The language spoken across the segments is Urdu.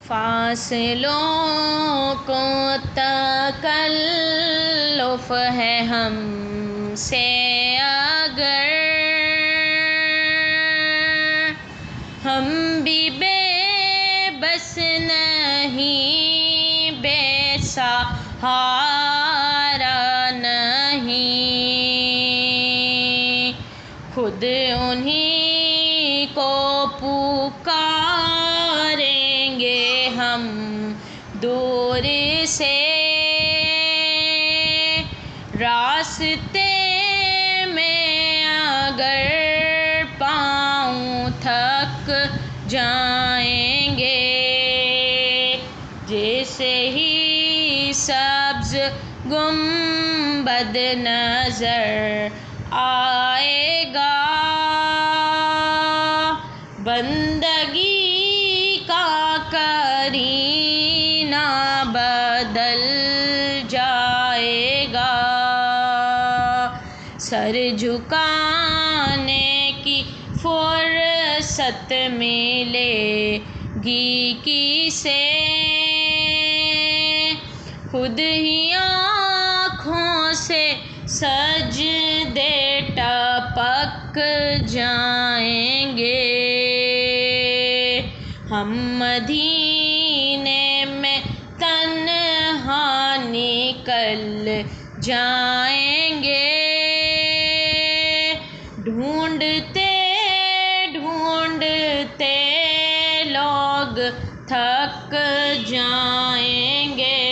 فاصلوں کو تکلف ہے ہم سے اگر، ہم بھی بے بس نہیں، بے سہارا نہیں، خود انہی کو پکاریں گے ہم دور سے، راستے میں اگر پاؤں تھک جائیں گے، جیسے ہی سبز گنبد نظر آئے گا، بندگی کا کرینہ بدل جائے گا، سر جھکانے کی فرصت ملے گی کسے، خود ہی آنکھوں سے سجدے ٹپک جائیں گے، ہم مدینے میں تنہا نکل جائیں گے، ڈھونڈتے ڈھونڈتے لوگ تھک جائیں گے،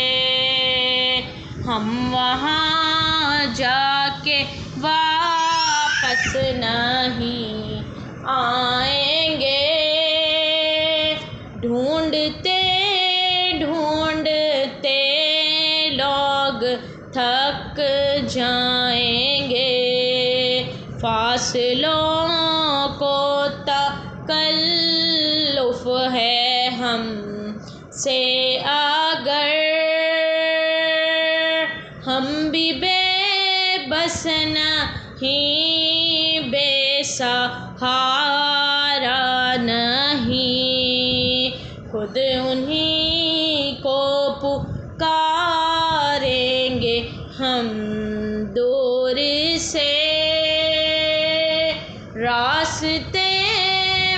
ہم وہاں جا کے واپس نہیں آئیں گے، ڈھونڈتے ڈھونڈتے لوگ تھک جائیں گے، فاصلوں کو تکلف ہے ہم سے اگر، ہم بھی بے بس نہیں، بے سہارا نہیں، خود انہی کو پکاریں گے ہم دور سے، راستے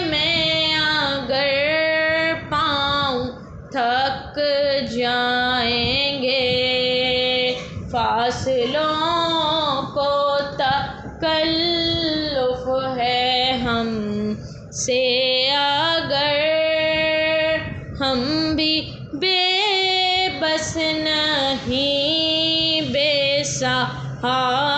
میں اگر پاؤں تھک جائیں گے، فاصلوں کو تکلف ہے ہم سے اگر، ہم بھی بے بس نہیں، بے سہارا